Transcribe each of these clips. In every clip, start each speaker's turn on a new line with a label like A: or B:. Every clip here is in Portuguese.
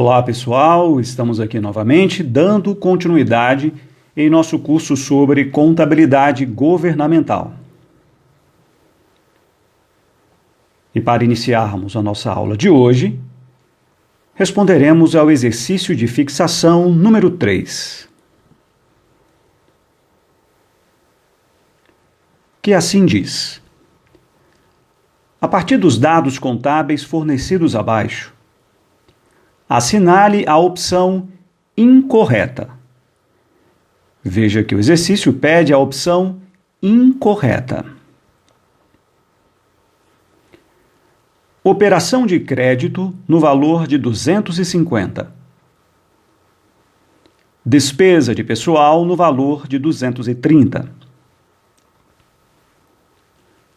A: Olá pessoal, estamos aqui novamente dando continuidade em nosso curso sobre contabilidade governamental. E para iniciarmos a nossa aula de hoje, responderemos ao exercício de fixação número 3. Que assim diz: a partir dos dados contábeis fornecidos abaixo, assinale a opção incorreta. Veja que o exercício pede a opção incorreta. Operação de crédito no valor de 250. Despesa de pessoal no valor de 230.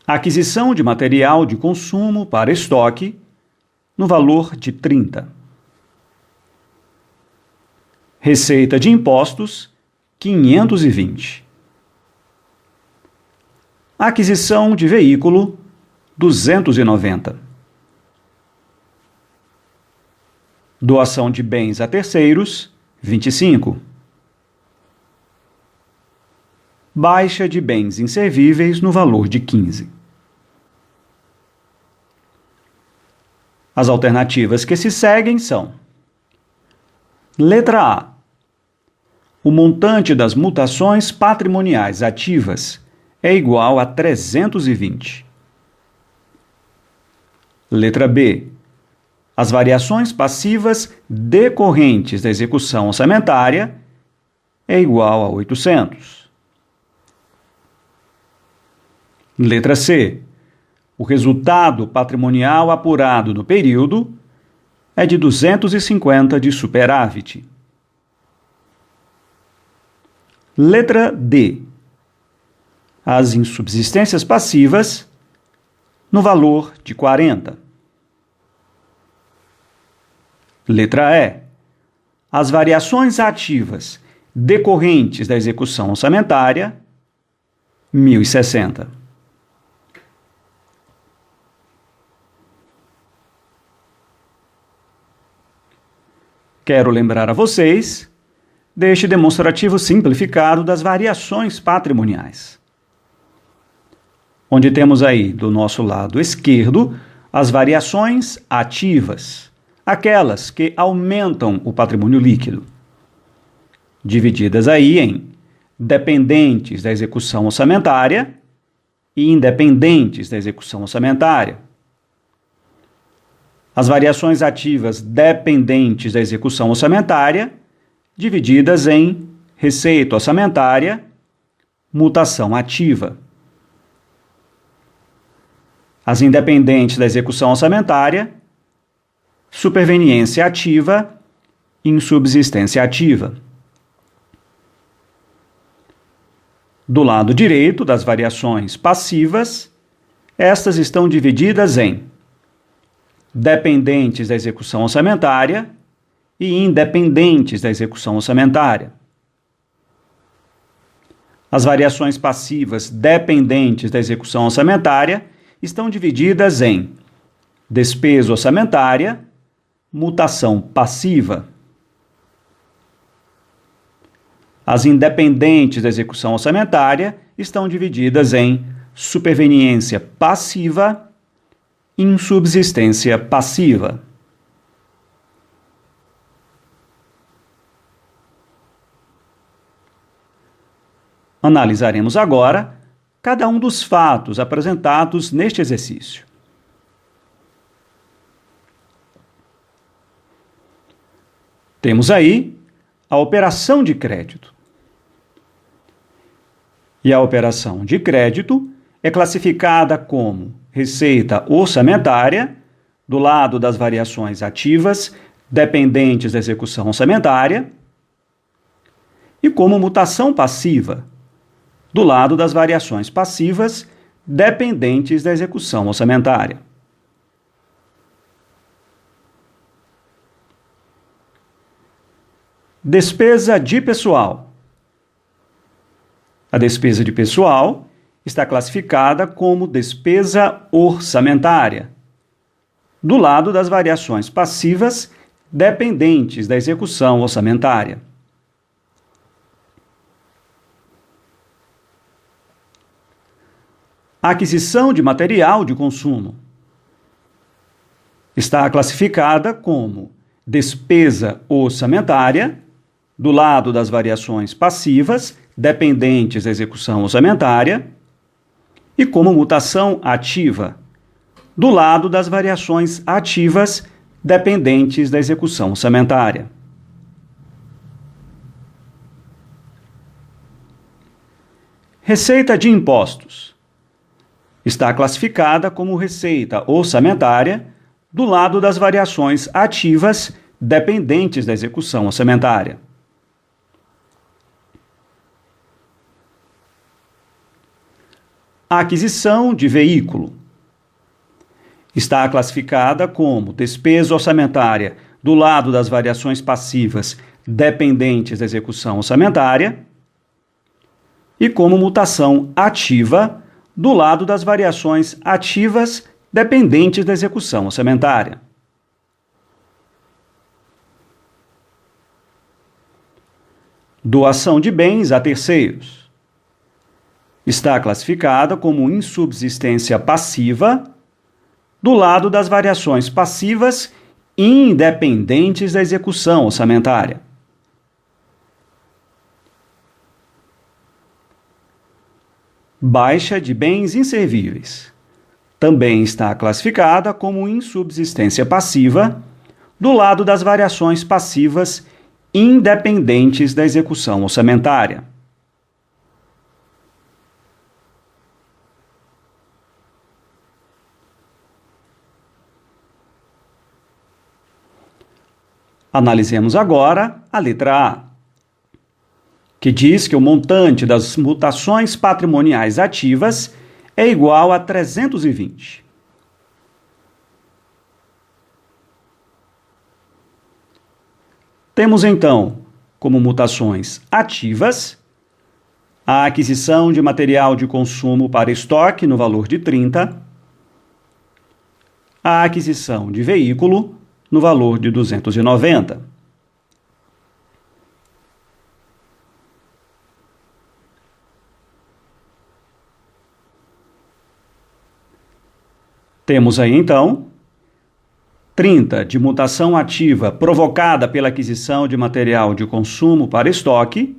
A: Aquisição de material de consumo para estoque no valor de 30. Receita de impostos, 520. Aquisição de veículo, 290. Doação de bens a terceiros, 25. Baixa de bens inservíveis no valor de 15. As alternativas que se seguem são: letra A. O montante das mutações patrimoniais ativas é igual a 320. Letra B. As variações passivas decorrentes da execução orçamentária é igual a 800. Letra C. O resultado patrimonial apurado no período é de 250 de superávit. Letra D. As insubsistências passivas no valor de 40. Letra E. As variações ativas decorrentes da execução orçamentária, 1.060. Quero lembrar a vocês deste demonstrativo simplificado das variações patrimoniais, onde temos aí, do nosso lado esquerdo, as variações ativas, aquelas que aumentam o patrimônio líquido, divididas aí em dependentes da execução orçamentária e independentes da execução orçamentária. As variações ativas dependentes da execução orçamentária, divididas em receita orçamentária, mutação ativa. As independentes da execução orçamentária, superveniência ativa, insubsistência ativa. Do lado direito das variações passivas, estas estão divididas em dependentes da execução orçamentária e independentes da execução orçamentária. As variações passivas dependentes da execução orçamentária estão divididas em despesa orçamentária, mutação passiva. As independentes da execução orçamentária estão divididas em superveniência passiva, insubsistência passiva. Analisaremos agora cada um dos fatos apresentados neste exercício. Temos aí a operação de crédito. E a operação de crédito é classificada como receita orçamentária, do lado das variações ativas dependentes da execução orçamentária, e como mutação passiva, do lado das variações passivas dependentes da execução orçamentária. Despesa de pessoal. A despesa de pessoal está classificada como despesa orçamentária, do lado das variações passivas dependentes da execução orçamentária. A aquisição de material de consumo está classificada como despesa orçamentária, do lado das variações passivas, dependentes da execução orçamentária, e como mutação ativa, do lado das variações ativas, dependentes da execução orçamentária. Receita de impostos está classificada como receita orçamentária do lado das variações ativas dependentes da execução orçamentária. A aquisição de veículo está classificada como despesa orçamentária do lado das variações passivas dependentes da execução orçamentária e como mutação ativa do lado das variações ativas dependentes da execução orçamentária. Doação de bens a terceiros está classificada como insubsistência passiva do lado das variações passivas independentes da execução orçamentária. Baixa de bens inservíveis também está classificada como insubsistência passiva do lado das variações passivas independentes da execução orçamentária. Analisemos agora a letra A, que diz que o montante das mutações patrimoniais ativas é igual a 320. Temos então, como mutações ativas, a aquisição de material de consumo para estoque no valor de 30, a aquisição de veículo no valor de 290. Temos aí, então, 30 de mutação ativa provocada pela aquisição de material de consumo para estoque,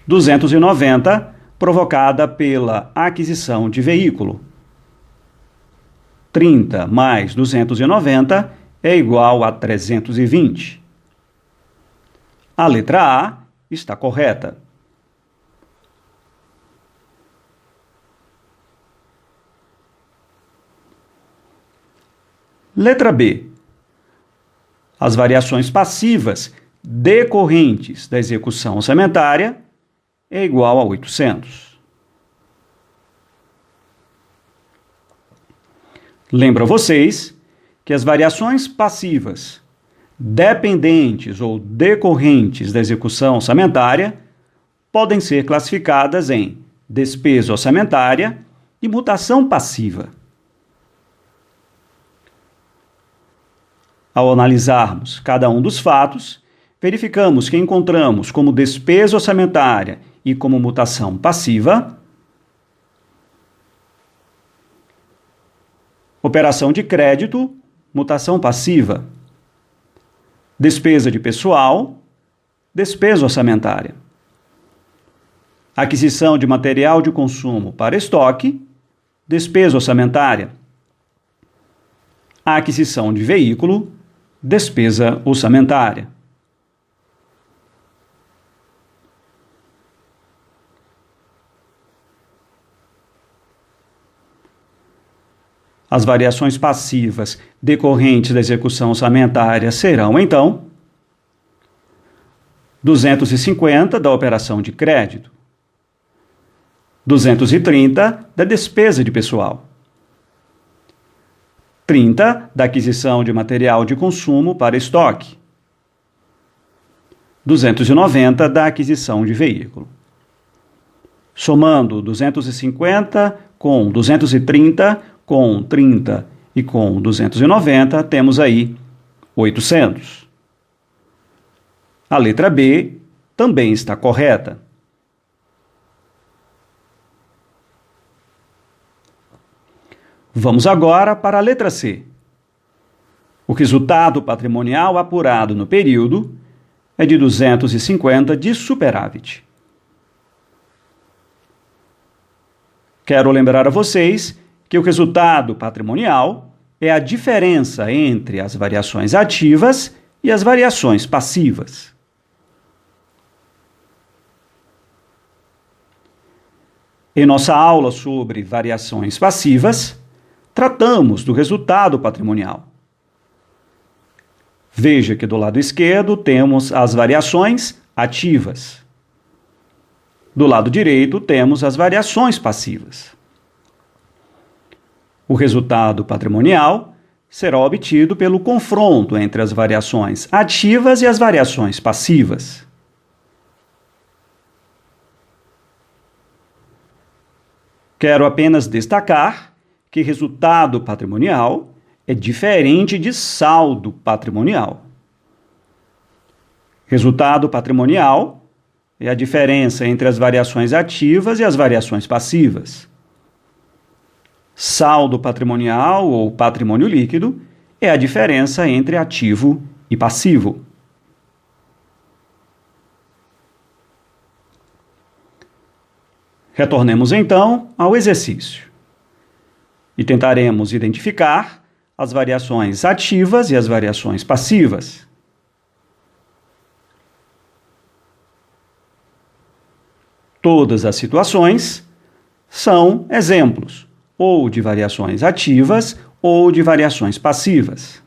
A: 290 provocada pela aquisição de veículo. 30 mais 290 é igual a 320. A letra A está correta. Letra B. As variações passivas decorrentes da execução orçamentária é igual a 800. Lembro a vocês que as variações passivas dependentes ou decorrentes da execução orçamentária podem ser classificadas em despesa orçamentária e mutação passiva. Ao analisarmos cada um dos fatos, verificamos que encontramos como despesa orçamentária e como mutação passiva operação de crédito, mutação passiva, despesa de pessoal, despesa orçamentária, aquisição de material de consumo para estoque, despesa orçamentária, a aquisição de veículo, despesa orçamentária. As variações passivas decorrentes da execução orçamentária serão, então, 250 da operação de crédito, 230 da despesa de pessoal, 30 da aquisição de material de consumo para estoque, 290 da aquisição de veículo. Somando 250 com 230, com 30 e com 290, temos aí 800. A letra B também está correta. Vamos agora para a letra C. O resultado patrimonial apurado no período é de 250 de superávit. Quero lembrar a vocês que o resultado patrimonial é a diferença entre as variações ativas e as variações passivas. Em nossa aula sobre variações passivas, tratamos do resultado patrimonial. Veja que do lado esquerdo temos as variações ativas. Do lado direito temos as variações passivas. O resultado patrimonial será obtido pelo confronto entre as variações ativas e as variações passivas. Quero apenas destacar que resultado patrimonial é diferente de saldo patrimonial. Resultado patrimonial é a diferença entre as variações ativas e as variações passivas. Saldo patrimonial ou patrimônio líquido é a diferença entre ativo e passivo. Retornemos então ao exercício e tentaremos identificar as variações ativas e as variações passivas. Todas as situações são exemplos ou de variações ativas ou de variações passivas.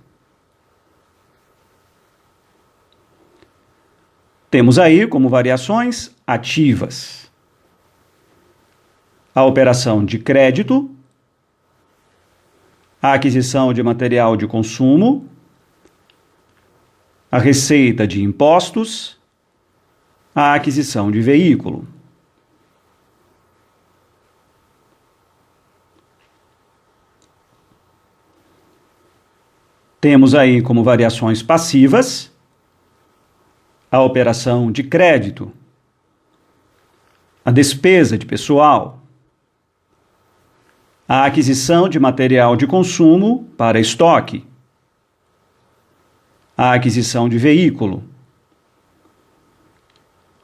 A: Temos aí como variações ativas a operação de crédito, a aquisição de material de consumo, a receita de impostos, a aquisição de veículo. Temos aí como variações passivas a operação de crédito, a despesa de pessoal, a aquisição de material de consumo para estoque, a aquisição de veículo,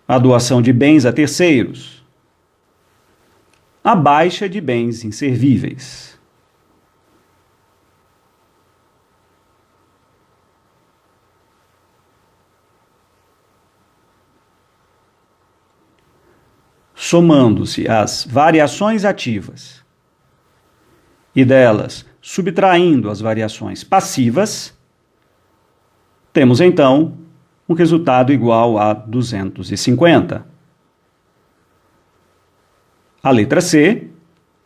A: a doação de bens a terceiros, a baixa de bens inservíveis. Somando-se as variações ativas e delas subtraindo as variações passivas, temos então um resultado igual a 250. A letra C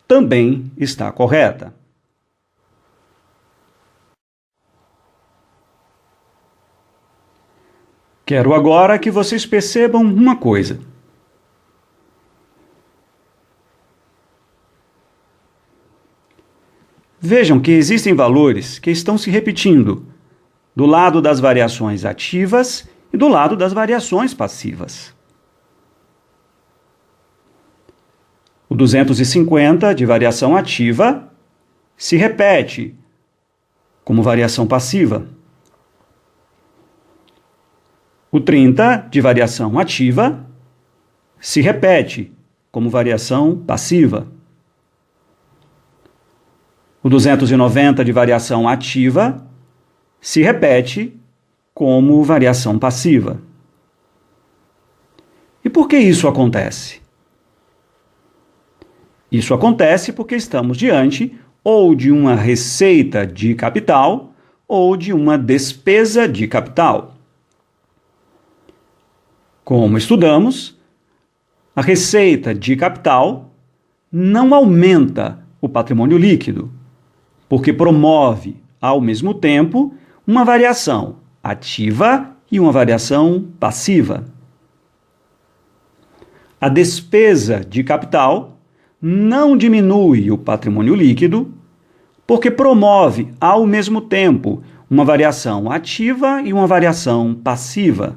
A: também está correta. Quero agora que vocês percebam uma coisa. Vejam que existem valores que estão se repetindo do lado das variações ativas e do lado das variações passivas. O 250 de variação ativa se repete como variação passiva. O 30 de variação ativa se repete como variação passiva. O 290 de variação ativa se repete como variação passiva. E por que isso acontece? Isso acontece porque estamos diante ou de uma receita de capital ou de uma despesa de capital. Como estudamos, a receita de capital não aumenta o patrimônio líquido, porque promove, ao mesmo tempo, uma variação ativa e uma variação passiva. A despesa de capital não diminui o patrimônio líquido, porque promove, ao mesmo tempo, uma variação ativa e uma variação passiva.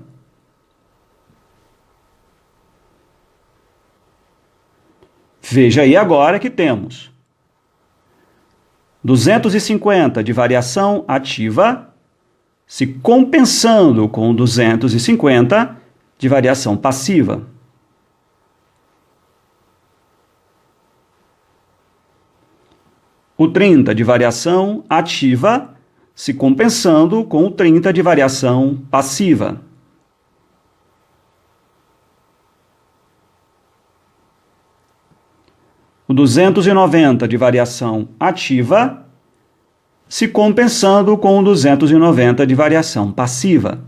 A: Veja aí agora que temos 250 de variação ativa se compensando com 250 de variação passiva. O 30 de variação ativa se compensando com o 30 de variação passiva. O 290 de variação ativa se compensando com o 290 de variação passiva.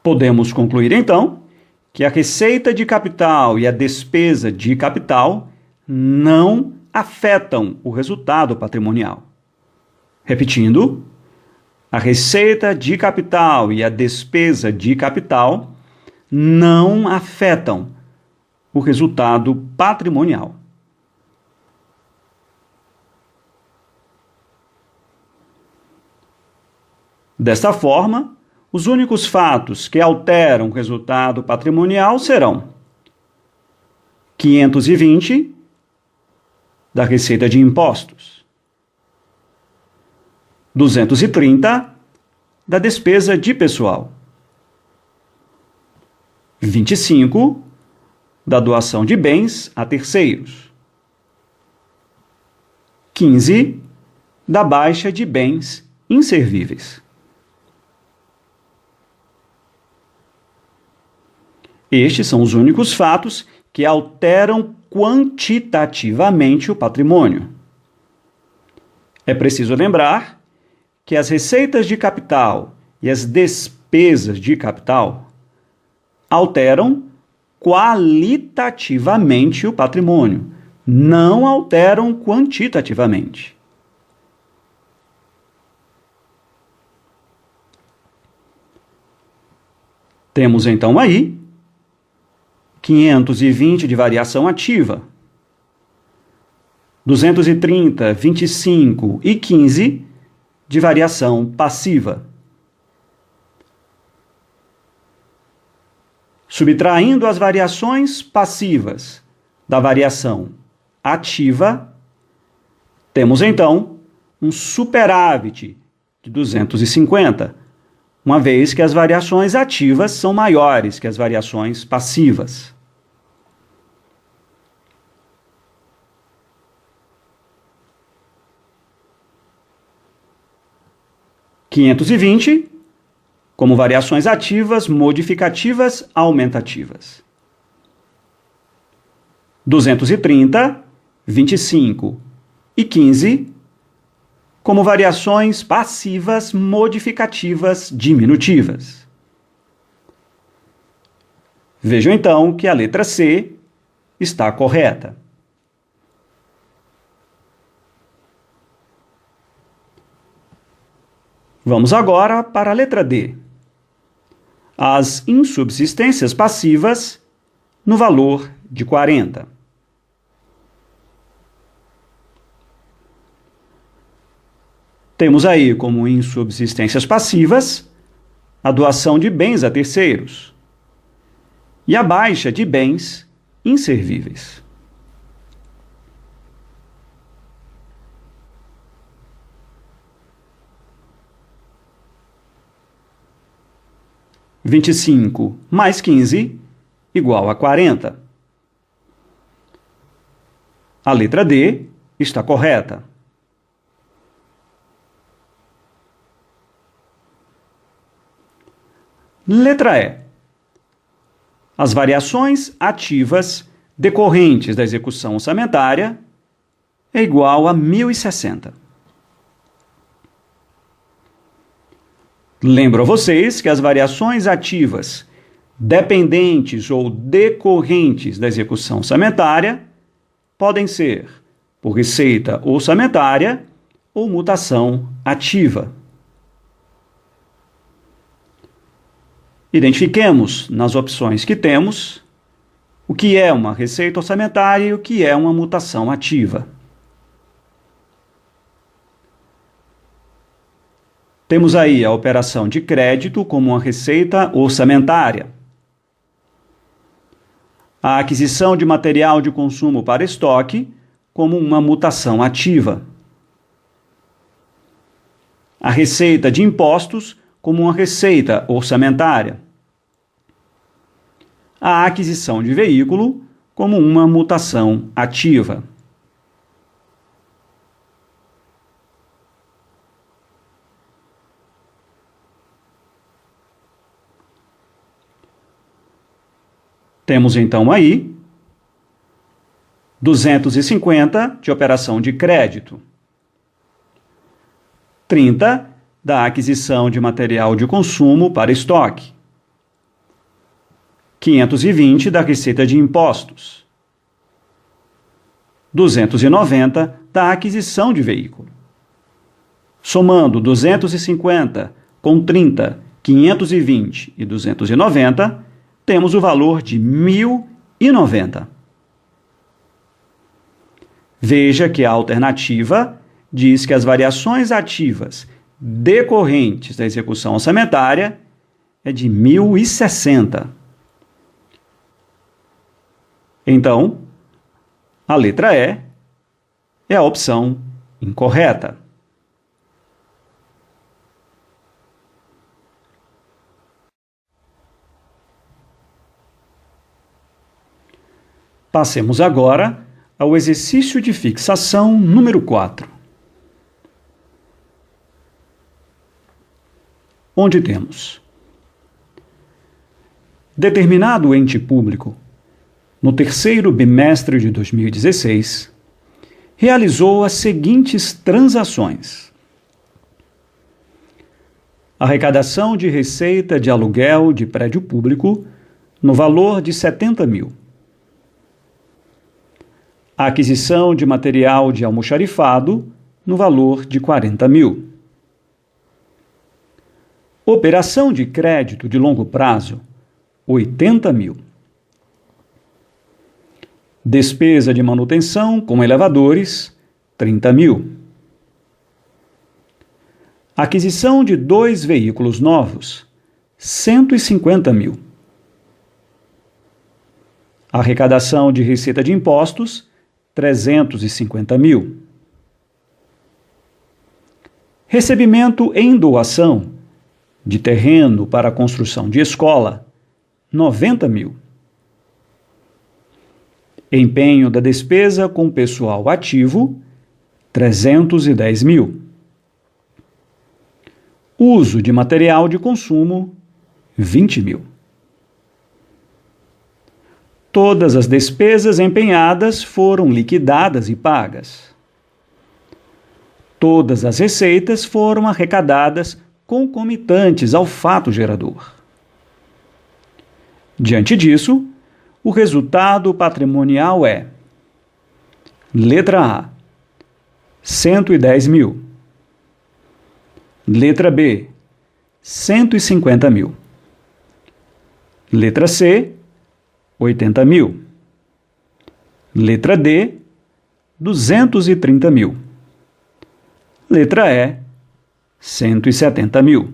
A: Podemos concluir, então, que a receita de capital e a despesa de capital não afetam o resultado patrimonial. Repetindo, a receita de capital e a despesa de capital não afetam o resultado patrimonial. Desta forma, os únicos fatos que alteram o resultado patrimonial serão 520 da receita de impostos, 230 da despesa de pessoal, 25 da doação de bens a terceiros, 15 da baixa de bens inservíveis. Estes são os únicos fatos que alteram quantitativamente o patrimônio. É preciso lembrar que as receitas de capital e as despesas de capital alteram qualitativamente o patrimônio, não alteram quantitativamente. Temos então aí 520 de variação ativa, 230, 25 e 15 de variação passiva. Subtraindo as variações passivas da variação ativa, temos então um superávit de 250, uma vez que as variações ativas são maiores que as variações passivas. (520) como variações ativas, modificativas, aumentativas. 230, 25 e 15 como variações passivas, modificativas, diminutivas. Vejam então que a letra C está correta. Vamos agora para a letra D. As insubsistências passivas no valor de 40. Temos aí como insubsistências passivas a doação de bens a terceiros e a baixa de bens inservíveis. (25 mais 15 igual a 40). A letra D está correta. Letra E. As variações ativas decorrentes da execução orçamentária é igual a 1.060. Lembro a vocês que as variações ativas dependentes ou decorrentes da execução orçamentária podem ser por receita orçamentária ou mutação ativa. Identifiquemos nas opções que temos O que é uma receita orçamentária e o que é uma mutação ativa? Temos aí a operação de crédito como uma receita orçamentária. A aquisição de material de consumo para estoque como uma mutação ativa. A receita de impostos como uma receita orçamentária. A aquisição de veículo como uma mutação ativa. Temos então aí 250 de operação de crédito, 30 da aquisição de material de consumo para estoque, 520 da receita de impostos, 290 da aquisição de veículo. Somando 250 com 30, 520 e 290, temos o valor de 1.090. Veja que a alternativa diz que as variações ativas decorrentes da execução orçamentária é de 1.060. Então, a letra E é a opção incorreta. Passemos agora ao exercício de fixação número 4, onde temos: determinado ente público, no terceiro bimestre de 2016, realizou as seguintes transações: arrecadação de receita de aluguel de prédio público no valor de 70 mil. A aquisição de material de almoxarifado no valor de 40 mil. Operação de crédito de longo prazo, 80 mil. Despesa de manutenção com elevadores, 30 mil. Aquisição de 2 veículos novos, 150 mil. Arrecadação de receita de impostos, 350 mil. Recebimento em doação de terreno para a construção de escola, 90 mil. Empenho da despesa com pessoal ativo, 310 mil. Uso de material de consumo, 20 mil. Todas as despesas empenhadas foram liquidadas e pagas. Todas as receitas foram arrecadadas concomitantes ao fato gerador. Diante disso, o resultado patrimonial é: letra A, 110 mil. Letra B, 150 mil. Letra C, 80 mil. Letra D, 230 mil. Letra E, 170 mil.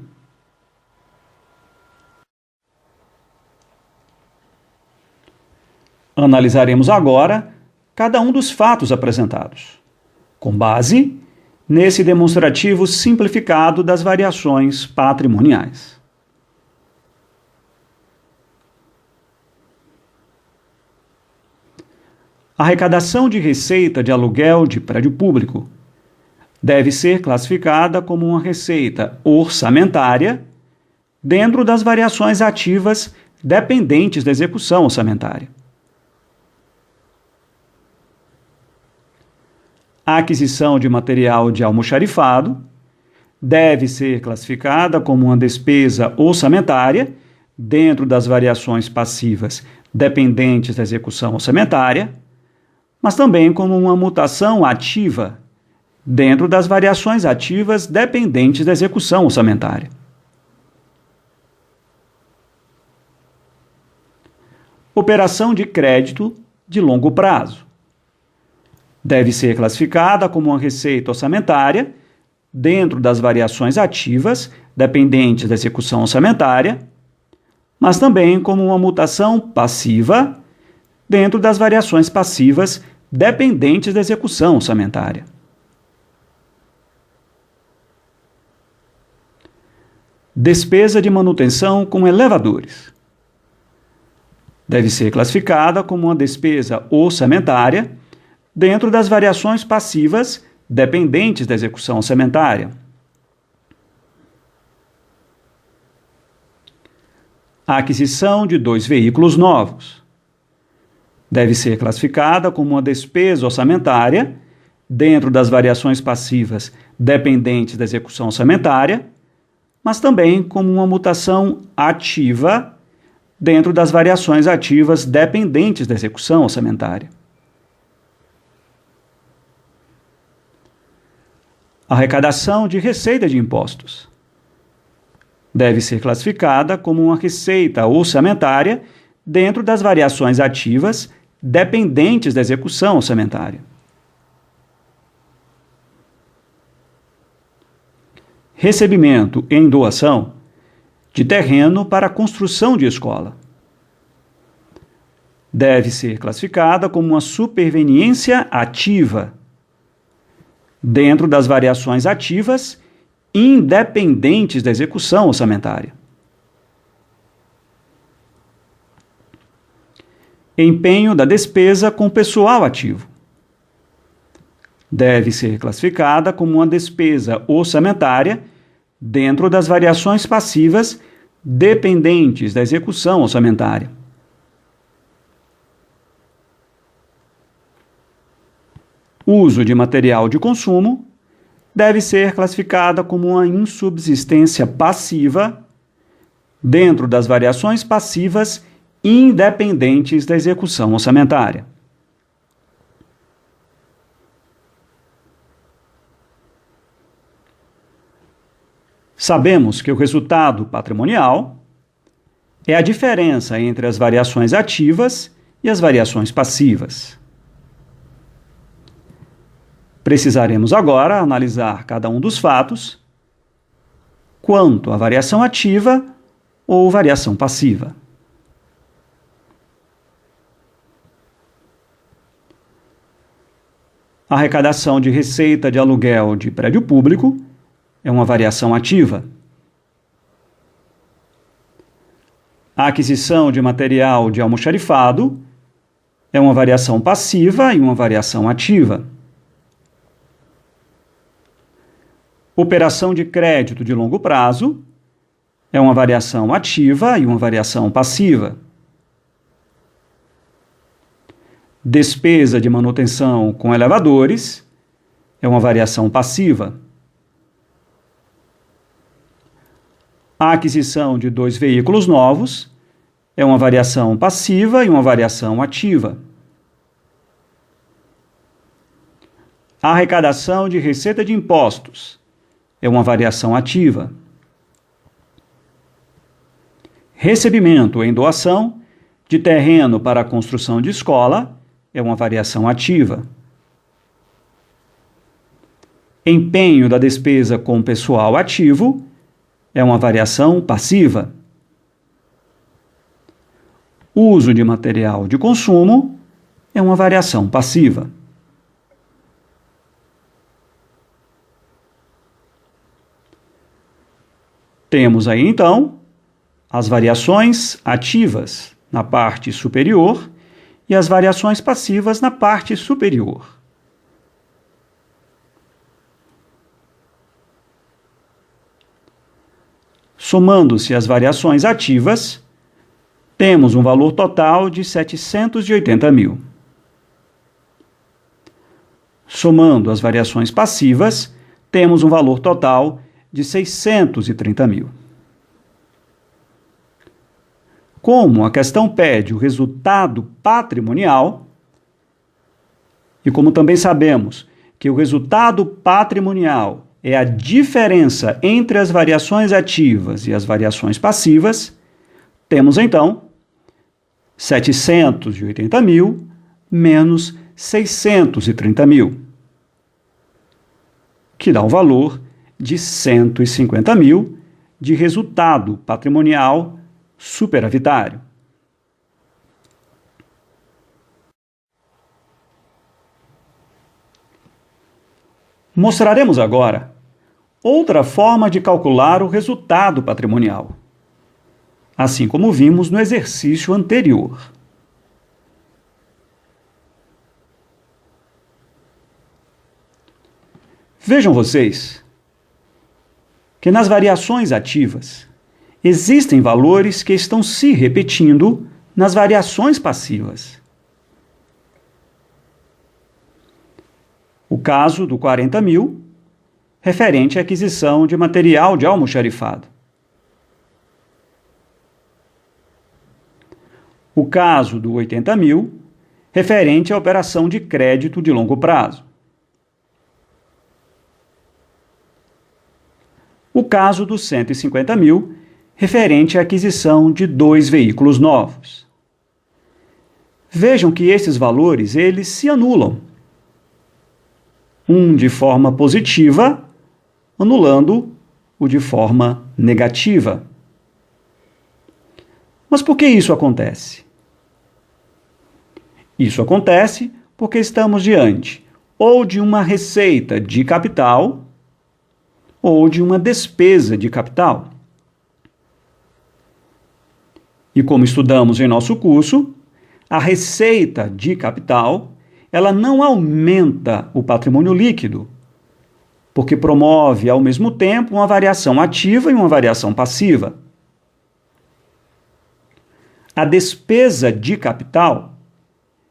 A: Analisaremos agora cada um dos fatos apresentados, com base nesse demonstrativo simplificado das variações patrimoniais. A arrecadação de receita de aluguel de prédio público deve ser classificada como uma receita orçamentária dentro das variações ativas dependentes da execução orçamentária. A aquisição de material de almoxarifado deve ser classificada como uma despesa orçamentária dentro das variações passivas dependentes da execução orçamentária, mas também como uma mutação ativa dentro das variações ativas dependentes da execução orçamentária. Operação de crédito de longo prazo. Deve ser classificada como uma receita orçamentária dentro das variações ativas dependentes da execução orçamentária, mas também como uma mutação passiva dentro das variações passivas dependentes da execução orçamentária. Despesa de manutenção com elevadores. Deve ser classificada como uma despesa orçamentária dentro das variações passivas dependentes da execução orçamentária. A aquisição de 2 veículos novos. Deve ser classificada como uma despesa orçamentária dentro das variações passivas dependentes da execução orçamentária, mas também como uma mutação ativa dentro das variações ativas dependentes da execução orçamentária. Arrecadação de receita de impostos. Deve ser classificada como uma receita orçamentária dentro das variações ativas dependentes da execução orçamentária. Recebimento em doação de terreno para construção de escola. Deve ser classificada como uma superveniência ativa dentro das variações ativas independentes da execução orçamentária. Empenho da despesa com pessoal ativo. Deve ser classificada como uma despesa orçamentária dentro das variações passivas dependentes da execução orçamentária. Uso de material de consumo deve ser classificada como uma insubsistência passiva dentro das variações passivas independentes da execução orçamentária. Sabemos que o resultado patrimonial é a diferença entre as variações ativas e as variações passivas. Precisaremos agora analisar cada um dos fatos quanto à variação ativa ou variação passiva. A arrecadação de receita de aluguel de prédio público é uma variação ativa. A aquisição de material de almoxarifado é uma variação passiva e uma variação ativa. Operação de crédito de longo prazo é uma variação ativa e uma variação passiva. Despesa de manutenção com elevadores é uma variação passiva. A aquisição de 2 veículos novos é uma variação passiva e uma variação ativa. A arrecadação de receita de impostos é uma variação ativa. Recebimento em doação de terreno para a construção de escola é uma variação ativa. Empenho da despesa com pessoal ativo é uma variação passiva. Uso de material de consumo é uma variação passiva. Temos aí, então, as variações ativas na parte superior e as variações passivas na parte superior. Somando-se as variações ativas, temos um valor total de 780 mil. Somando as variações passivas, temos um valor total de 630 mil. Como a questão pede o resultado patrimonial, e como também sabemos que o resultado patrimonial é a diferença entre as variações ativas e as variações passivas, temos então 780 mil menos 630 mil, que dá o valor de 150 mil de resultado patrimonial superavitário. Mostraremos agora outra forma de calcular o resultado patrimonial, assim como vimos no exercício anterior. Vejam vocês que nas variações ativas existem valores que estão se repetindo nas variações passivas. O caso do 40 mil, referente à aquisição de material de almoxarifado. O caso do 80 mil, referente à operação de crédito de longo prazo. O caso dos 150 mil, referente à aquisição de 2 veículos novos. Vejam que esses valores, eles se anulam. Um de forma positiva, anulando o de forma negativa. Mas por que isso acontece? Isso acontece porque estamos diante ou de uma receita de capital ou de uma despesa de capital. E como estudamos em nosso curso, a receita de capital, ela não aumenta o patrimônio líquido, porque promove ao mesmo tempo uma variação ativa e uma variação passiva. A despesa de capital,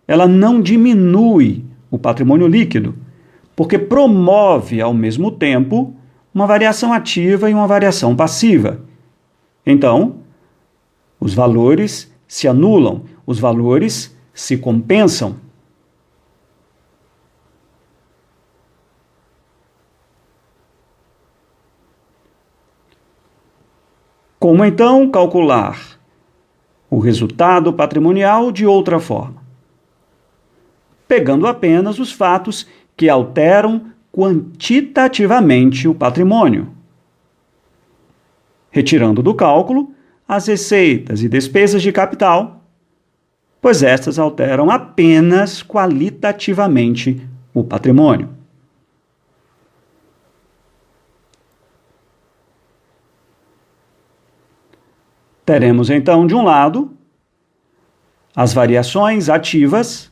A: ela não diminui o patrimônio líquido, porque promove ao mesmo tempo uma variação ativa e uma variação passiva. Então, os valores se anulam, os valores se compensam. Como então calcular o resultado patrimonial de outra forma? Pegando apenas os fatos que alteram quantitativamente o patrimônio, retirando do cálculo as receitas e despesas de capital, pois estas alteram apenas qualitativamente o patrimônio. Teremos então, de um lado, as variações ativas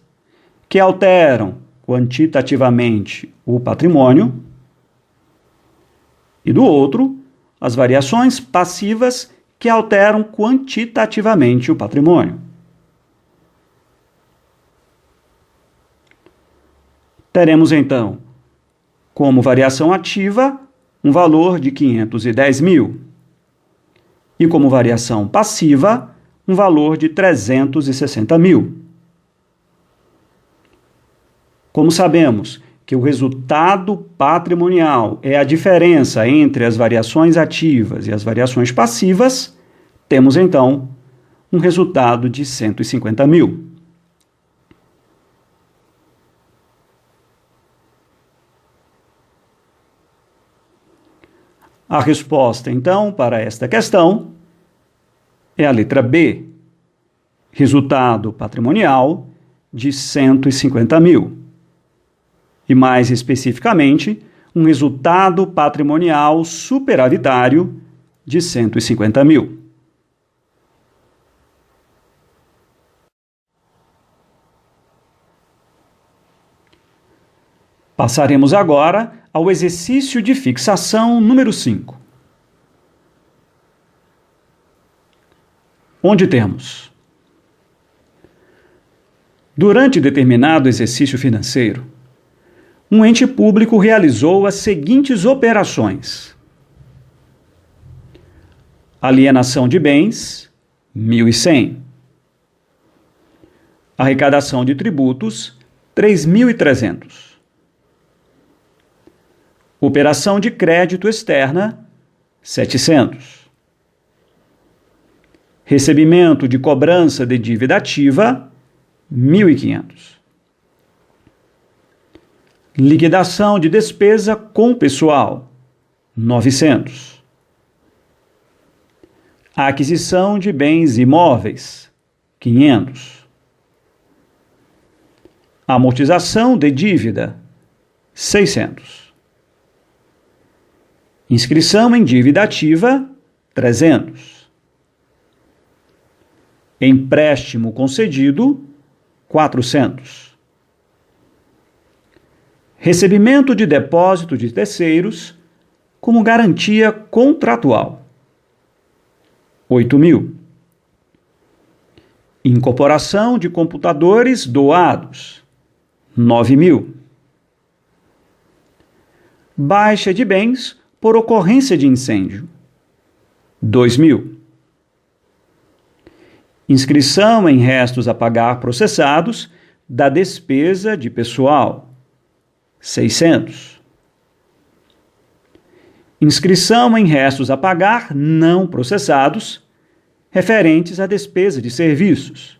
A: que alteram quantitativamente o patrimônio, e do outro, as variações passivas que alteram quantitativamente o patrimônio. Teremos então, como variação ativa, um valor de 510 mil, e como variação passiva, um valor de 360 mil. Como sabemos que o resultado patrimonial é a diferença entre as variações ativas e as variações passivas, temos então um resultado de 150 mil. A resposta, então, para esta questão é a letra B, resultado patrimonial de 150 mil. E mais especificamente, um resultado patrimonial superavitário de 150 mil. Passaremos agora ao exercício de fixação número 5, onde temos: durante determinado exercício financeiro, um ente público realizou as seguintes operações: alienação de bens, 1.100. Arrecadação de tributos, 3.300. Operação de crédito externa, 700. Recebimento de cobrança de dívida ativa, 1.500. Liquidação de despesa com pessoal, 900. Aquisição de bens imóveis, 500. Amortização de dívida, 600. Inscrição em dívida ativa, 300. Empréstimo concedido, 400. Recebimento de depósito de terceiros como garantia contratual, 8.000. Incorporação de computadores doados, 9.000. Baixa de bens por ocorrência de incêndio, 2.000. Inscrição em restos a pagar processados da despesa de pessoal, 600. Inscrição em restos a pagar não processados referentes à despesa de serviços,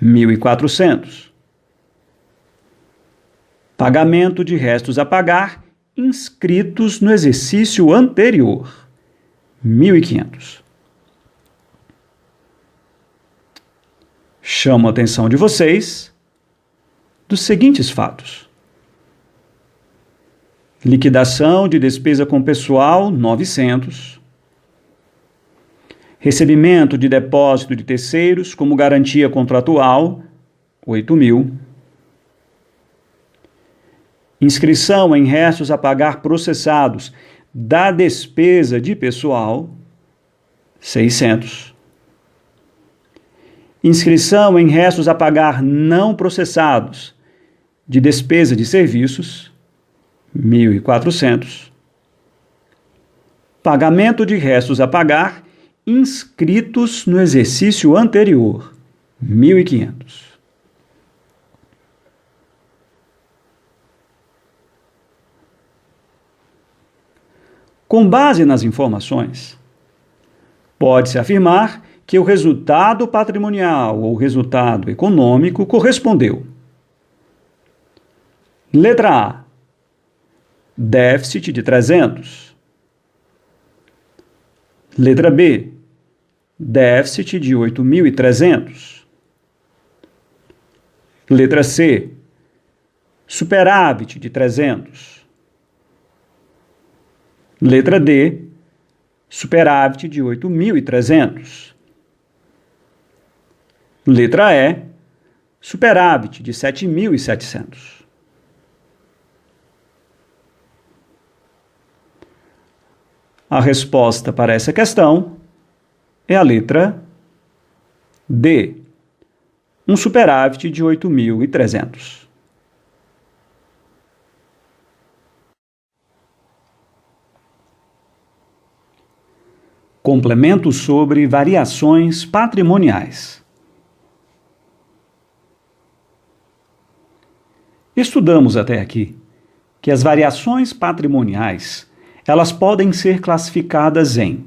A: 1.400. Pagamento de restos a pagar inscritos no exercício anterior, 1.500. Chamo a atenção de vocês dos seguintes fatos. Liquidação de despesa com pessoal, 900. Recebimento de depósito de terceiros como garantia contratual, 8.000. Inscrição em restos a pagar processados da despesa de pessoal, 600. Inscrição em restos a pagar não processados de despesa de serviços, 1.400. Pagamento de restos a pagar inscritos no exercício anterior, 1.500. Com base nas informações, pode-se afirmar que o resultado patrimonial ou resultado econômico correspondeu. Letra A. Déficit de 300. Letra B. Déficit de 8.300. Letra C. Superávit de 300. Letra D. Superávit de 8.300. Letra E. Superávit de 7.700. A resposta para essa questão é a letra D. Um superávit de 8.300. Complemento sobre variações patrimoniais. Estudamos até aqui que as variações patrimoniais, elas podem ser classificadas em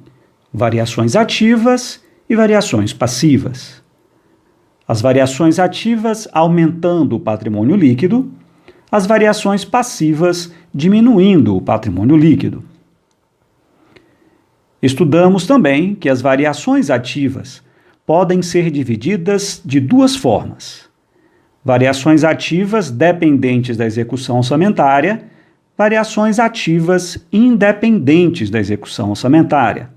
A: variações ativas e variações passivas. As variações ativas aumentando o patrimônio líquido, as variações passivas diminuindo o patrimônio líquido. Estudamos também que as variações ativas podem ser divididas de duas formas: variações ativas dependentes da execução orçamentária, variações ativas independentes da execução orçamentária.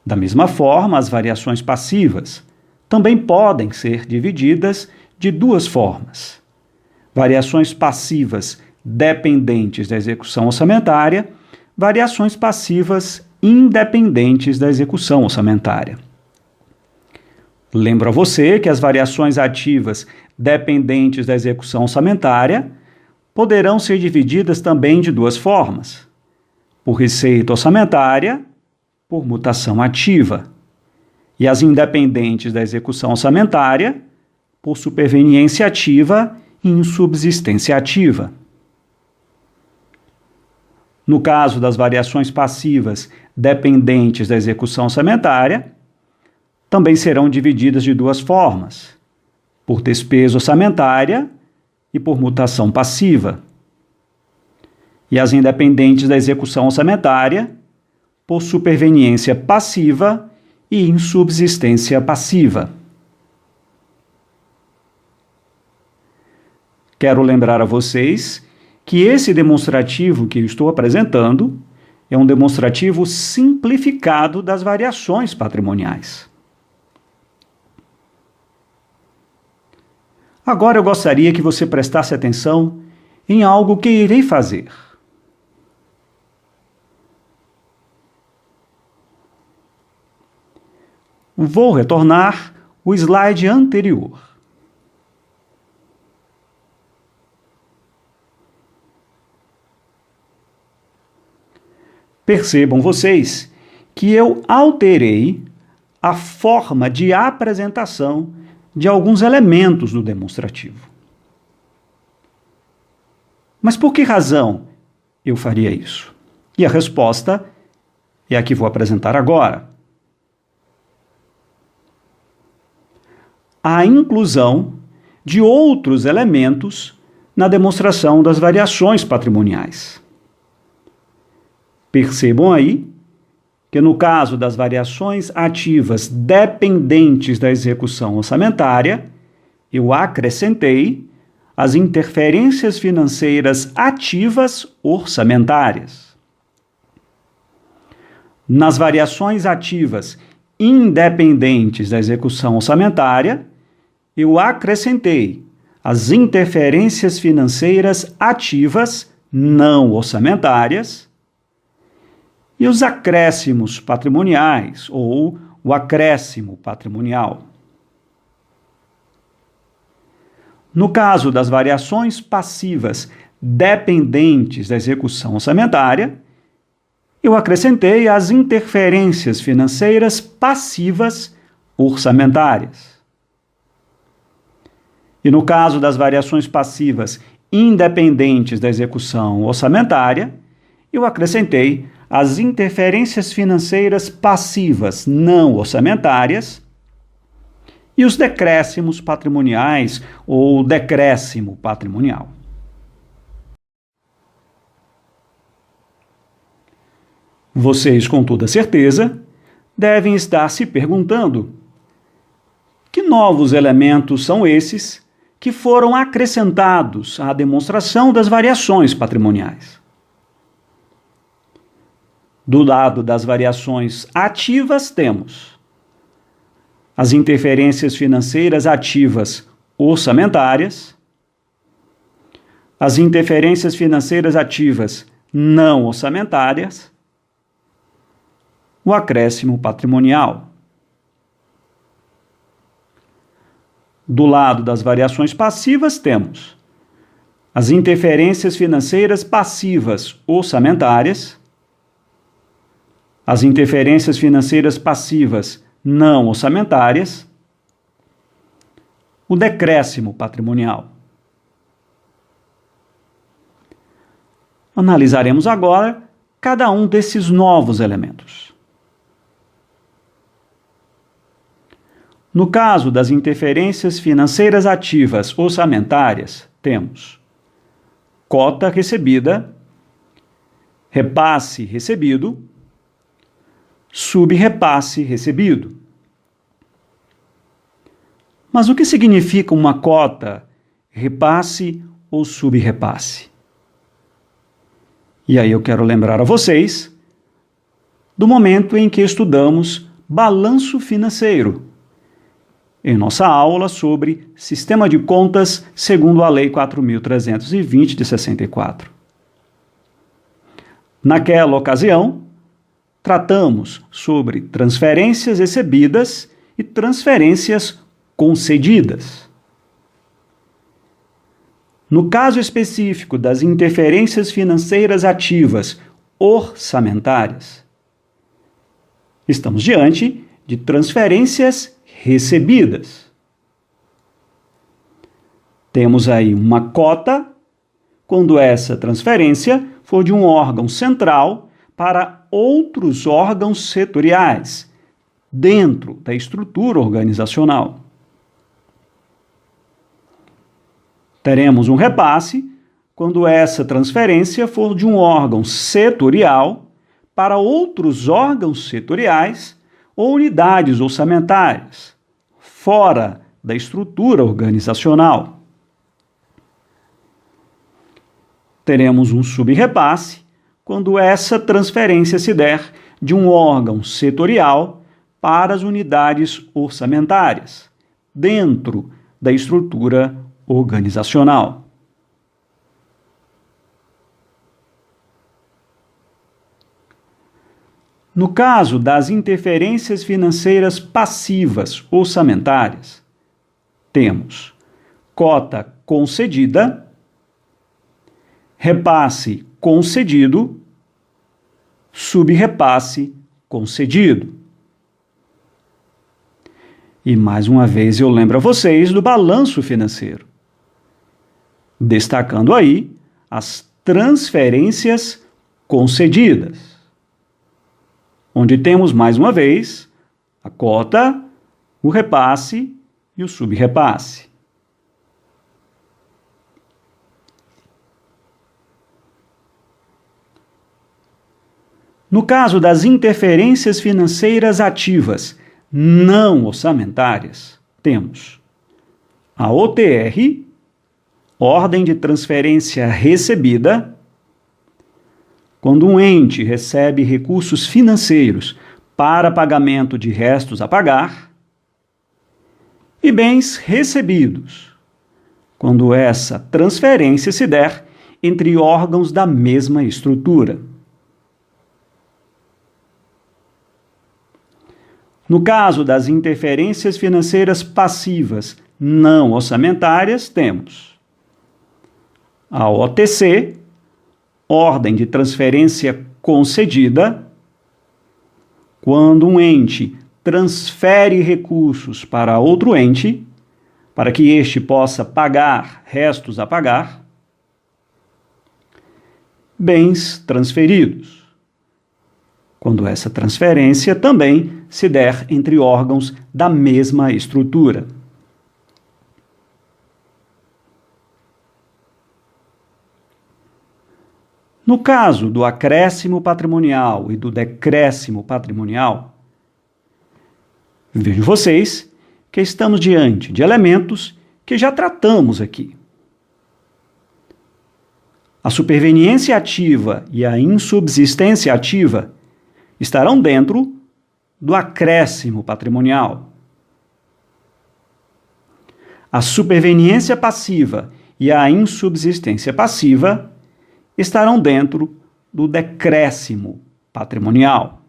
A: Da mesma forma, as variações passivas também podem ser divididas de duas formas: variações passivas dependentes da execução orçamentária, variações passivas independentes da execução orçamentária. Lembro a você que as variações ativas dependentes da execução orçamentária poderão ser divididas também de duas formas: por receita orçamentária, por mutação ativa, e as independentes da execução orçamentária, por superveniência ativa e insubsistência ativa. No caso das variações passivas dependentes da execução orçamentária, também serão divididas de duas formas: por despesa orçamentária e por mutação passiva. E as independentes da execução orçamentária, por superveniência passiva e insubsistência passiva. Quero lembrar a vocês que esse demonstrativo que eu estou apresentando é um demonstrativo simplificado das variações patrimoniais. Agora eu gostaria que você prestasse atenção em algo que irei fazer. Vou retornar o slide anterior. Percebam vocês que eu alterei a forma de apresentação de alguns elementos do demonstrativo. Mas por que razão eu faria isso? E a resposta é a que vou apresentar agora. A inclusão de outros elementos na demonstração das variações patrimoniais. Percebam aí que no caso das variações ativas dependentes da execução orçamentária, eu acrescentei as interferências financeiras ativas orçamentárias. Nas variações ativas independentes da execução orçamentária, eu acrescentei as interferências financeiras ativas não orçamentárias e os acréscimos patrimoniais, ou o acréscimo patrimonial. No caso das variações passivas dependentes da execução orçamentária, eu acrescentei as interferências financeiras passivas orçamentárias. E no caso das variações passivas independentes da execução orçamentária, eu acrescentei as interferências financeiras passivas não orçamentárias e os decréscimos patrimoniais ou decréscimo patrimonial. Vocês, com toda certeza, devem estar se perguntando: que novos elementos são esses que foram acrescentados à demonstração das variações patrimoniais? Do lado das variações ativas, temos as interferências financeiras ativas orçamentárias, as interferências financeiras ativas não orçamentárias, o acréscimo patrimonial. Do lado das variações passivas, temos as interferências financeiras passivas orçamentárias, as interferências financeiras passivas não orçamentárias, o decréscimo patrimonial. Analisaremos agora cada um desses novos elementos. No caso das interferências financeiras ativas orçamentárias, temos cota recebida, repasse recebido, subrepasse recebido. Mas o que significa uma cota, repasse ou subrepasse? E aí eu quero lembrar a vocês do momento em que estudamos balanço financeiro, em nossa aula sobre sistema de contas segundo a Lei 4.320 de 64. Naquela ocasião, tratamos sobre transferências recebidas e transferências concedidas. No caso específico das interferências financeiras ativas orçamentárias, estamos diante de transferências recebidas. Temos aí uma cota quando essa transferência for de um órgão central para outros órgãos setoriais, dentro da estrutura organizacional. Teremos um repasse quando essa transferência for de um órgão setorial para outros órgãos setoriais ou unidades orçamentárias, fora da estrutura organizacional. Teremos um subrepasse quando essa transferência se der de um órgão setorial para as unidades orçamentárias, dentro da estrutura organizacional. No caso das interferências financeiras passivas orçamentárias, temos cota concedida, repasse concedido, subrepasse concedido. E mais uma vez eu lembro a vocês do balanço financeiro, destacando aí as transferências concedidas, onde temos mais uma vez a cota, o repasse e o subrepasse. No caso das interferências financeiras ativas não orçamentárias, temos a OTR, ordem de transferência recebida, quando um ente recebe recursos financeiros para pagamento de restos a pagar, e bens recebidos, quando essa transferência se der entre órgãos da mesma estrutura. No caso das interferências financeiras passivas não orçamentárias, temos a OTC, ordem de transferência concedida, quando um ente transfere recursos para outro ente, para que este possa pagar restos a pagar, bens transferidos, quando essa transferência também se der entre órgãos da mesma estrutura. No caso do acréscimo patrimonial e do decréscimo patrimonial, vejam vocês que estamos diante de elementos que já tratamos aqui. A superveniência ativa e a insubsistência ativa estarão dentro do acréscimo patrimonial. A superveniência passiva e a insubsistência passiva estarão dentro do decréscimo patrimonial.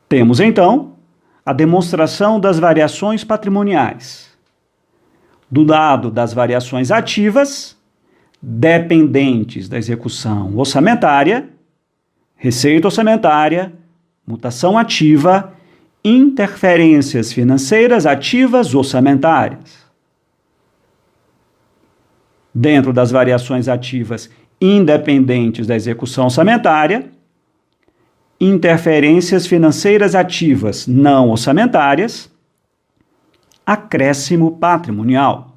A: Temos, então, a demonstração das variações patrimoniais. Do lado das variações ativas, dependentes da execução orçamentária, receita orçamentária, mutação ativa, interferências financeiras ativas orçamentárias. Dentro das variações ativas independentes da execução orçamentária, interferências financeiras ativas não orçamentárias, acréscimo patrimonial.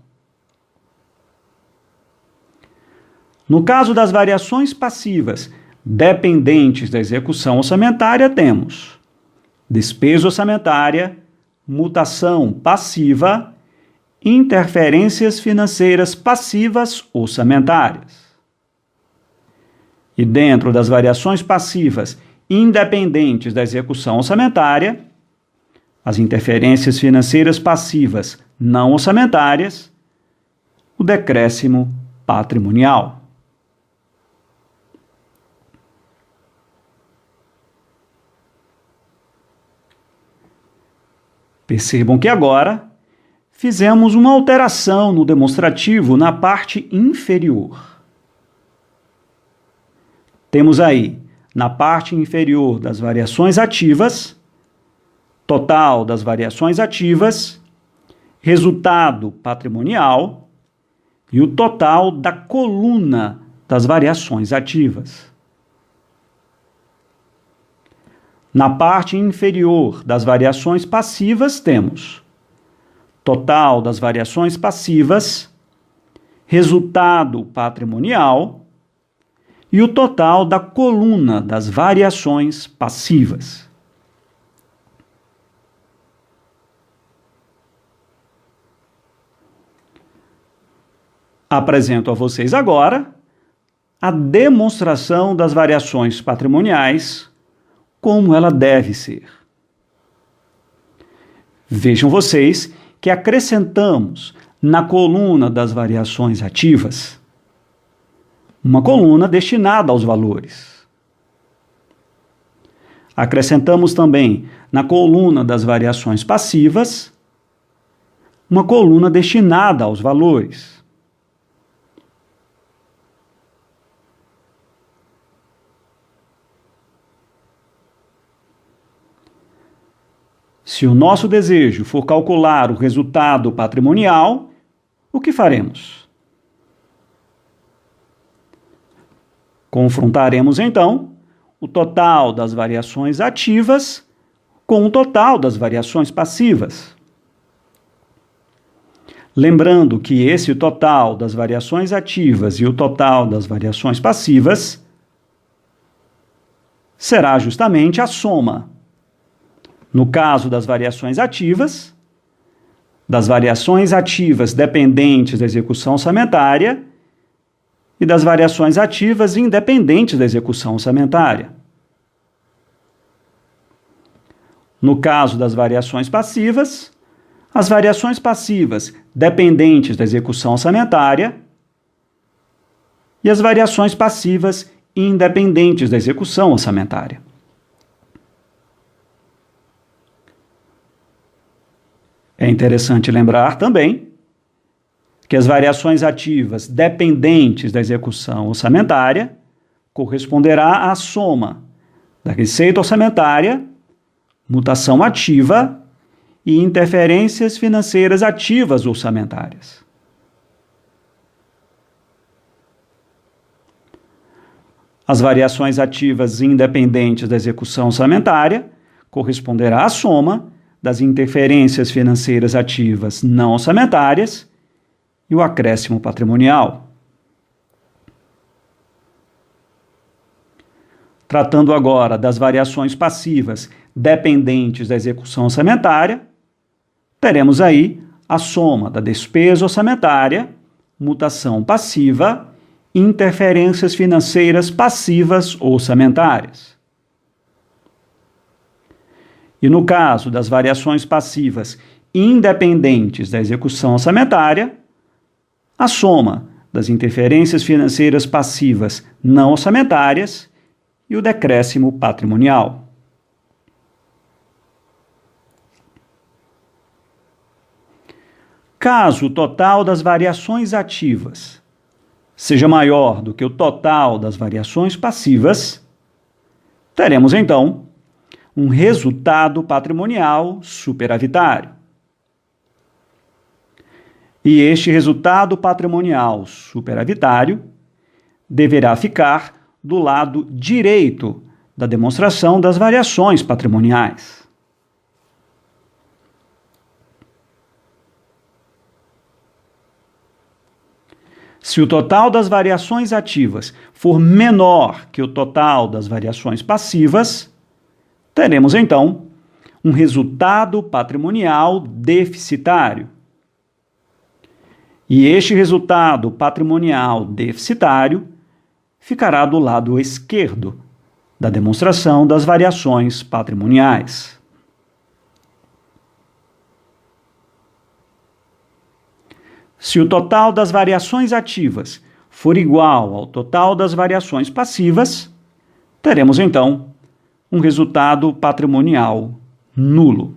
A: No caso das variações passivas dependentes da execução orçamentária, temos despesa orçamentária, mutação passiva, interferências financeiras passivas orçamentárias. E dentro das variações passivas independentes da execução orçamentária, as interferências financeiras passivas não orçamentárias, o decréscimo patrimonial. Percebam que agora fizemos uma alteração no demonstrativo na parte inferior. Temos aí, na parte inferior das variações ativas, total das variações ativas, resultado patrimonial e o total da coluna das variações ativas. Na parte inferior das variações passivas, temos total das variações passivas, resultado patrimonial e o total da coluna das variações passivas. Apresento a vocês agora a demonstração das variações patrimoniais, como ela deve ser. Vejam vocês que acrescentamos na coluna das variações ativas uma coluna destinada aos valores. Acrescentamos também na coluna das variações passivas uma coluna destinada aos valores. Se o nosso desejo for calcular o resultado patrimonial, o que faremos? Confrontaremos, então, o total das variações ativas com o total das variações passivas. Lembrando que esse total das variações ativas e o total das variações passivas será justamente a soma, no caso das variações ativas dependentes da execução orçamentária e das variações ativas independentes da execução orçamentária. No caso das variações passivas, as variações passivas dependentes da execução orçamentária e as variações passivas independentes da execução orçamentária. É interessante lembrar também que as variações ativas dependentes da execução orçamentária corresponderá à soma da receita orçamentária, mutação ativa e interferências financeiras ativas orçamentárias. As variações ativas independentes da execução orçamentária corresponderá à soma das interferências financeiras ativas não orçamentárias e o acréscimo patrimonial. Tratando agora das variações passivas dependentes da execução orçamentária, teremos aí a soma da despesa orçamentária, mutação passiva e interferências financeiras passivas orçamentárias. E no caso das variações passivas independentes da execução orçamentária, a soma das interferências financeiras passivas não orçamentárias e o decréscimo patrimonial. Caso o total das variações ativas seja maior do que o total das variações passivas, teremos então um resultado patrimonial superavitário. E este resultado patrimonial superavitário deverá ficar do lado direito da demonstração das variações patrimoniais. Se o total das variações ativas for menor que o total das variações passivas, teremos, então, um resultado patrimonial deficitário. E este resultado patrimonial deficitário ficará do lado esquerdo da demonstração das variações patrimoniais. Se o total das variações ativas for igual ao total das variações passivas, teremos, então, um resultado patrimonial nulo.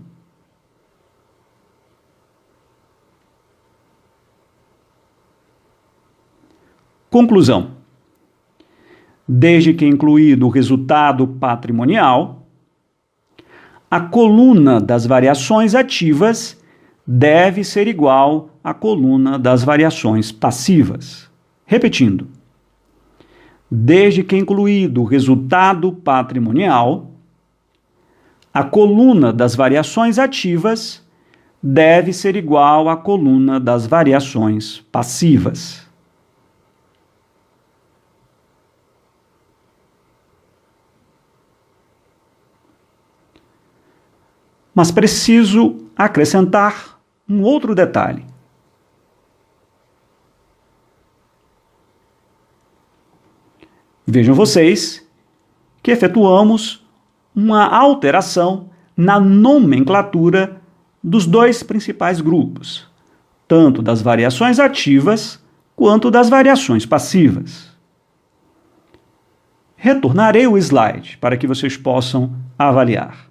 A: Conclusão. Desde que incluído o resultado patrimonial, a coluna das variações ativas deve ser igual à coluna das variações passivas. Repetindo, desde que incluído o resultado patrimonial, a coluna das variações ativas deve ser igual à coluna das variações passivas. Mas preciso acrescentar um outro detalhe. Vejam vocês que efetuamos uma alteração na nomenclatura dos dois principais grupos, tanto das variações ativas quanto das variações passivas. Retornarei o slide para que vocês possam avaliar.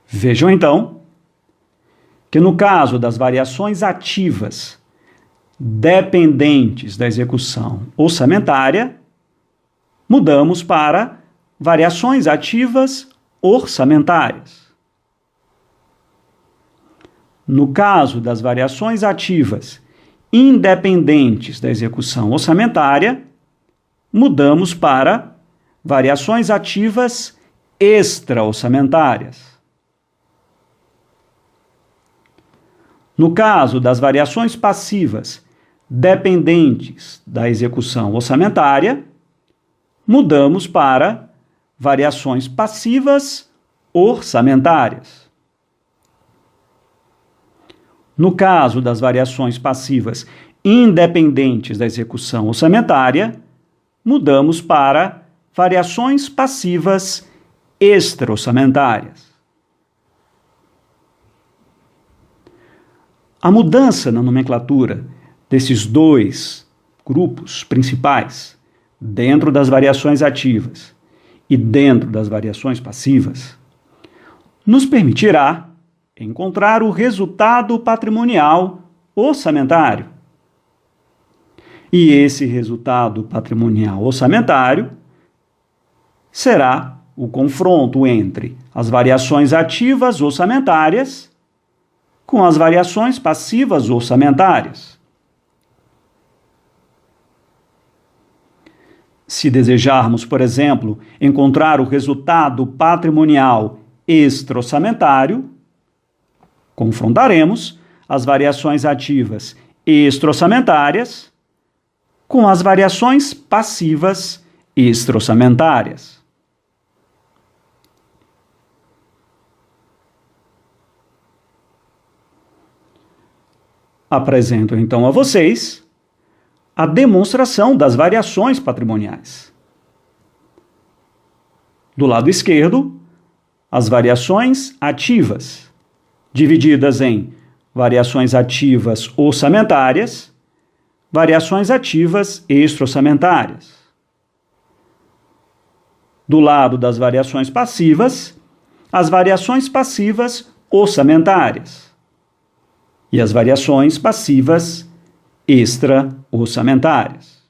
A: Vejam então que no caso das variações ativas dependentes da execução orçamentária, mudamos para variações ativas orçamentárias. No caso das variações ativas independentes da execução orçamentária, mudamos para variações ativas extra-orçamentárias. No caso das variações passivas dependentes da execução orçamentária, mudamos para variações passivas orçamentárias. No caso das variações passivas independentes da execução orçamentária, mudamos para variações passivas extra-orçamentárias. A mudança na nomenclatura desses dois grupos principais, dentro das variações ativas e dentro das variações passivas, nos permitirá encontrar o resultado patrimonial orçamentário. E esse resultado patrimonial orçamentário será o confronto entre as variações ativas orçamentárias com as variações passivas orçamentárias. Se desejarmos, por exemplo, encontrar o resultado patrimonial extra-orçamentário, confrontaremos as variações ativas extra-orçamentárias com as variações passivas extra-orçamentárias. Apresento então a vocês a demonstração das variações patrimoniais. Do lado esquerdo, as variações ativas, divididas em variações ativas orçamentárias, variações ativas extra-orçamentárias. Do lado das variações passivas, as variações passivas orçamentárias e as variações passivas extra-orçamentárias.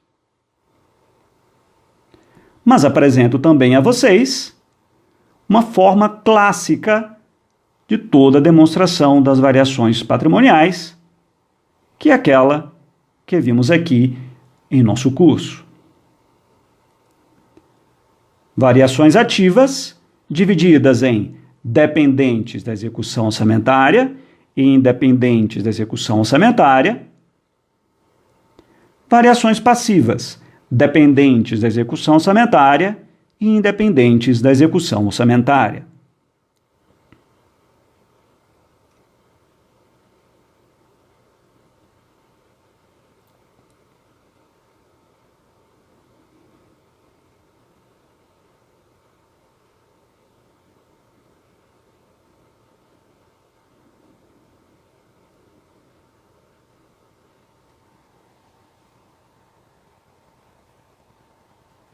A: Mas apresento também a vocês uma forma clássica de toda a demonstração das variações patrimoniais, que é aquela que vimos aqui em nosso curso. Variações ativas divididas em dependentes da execução orçamentária e independentes da execução orçamentária. Variações passivas, dependentes da execução orçamentária e independentes da execução orçamentária.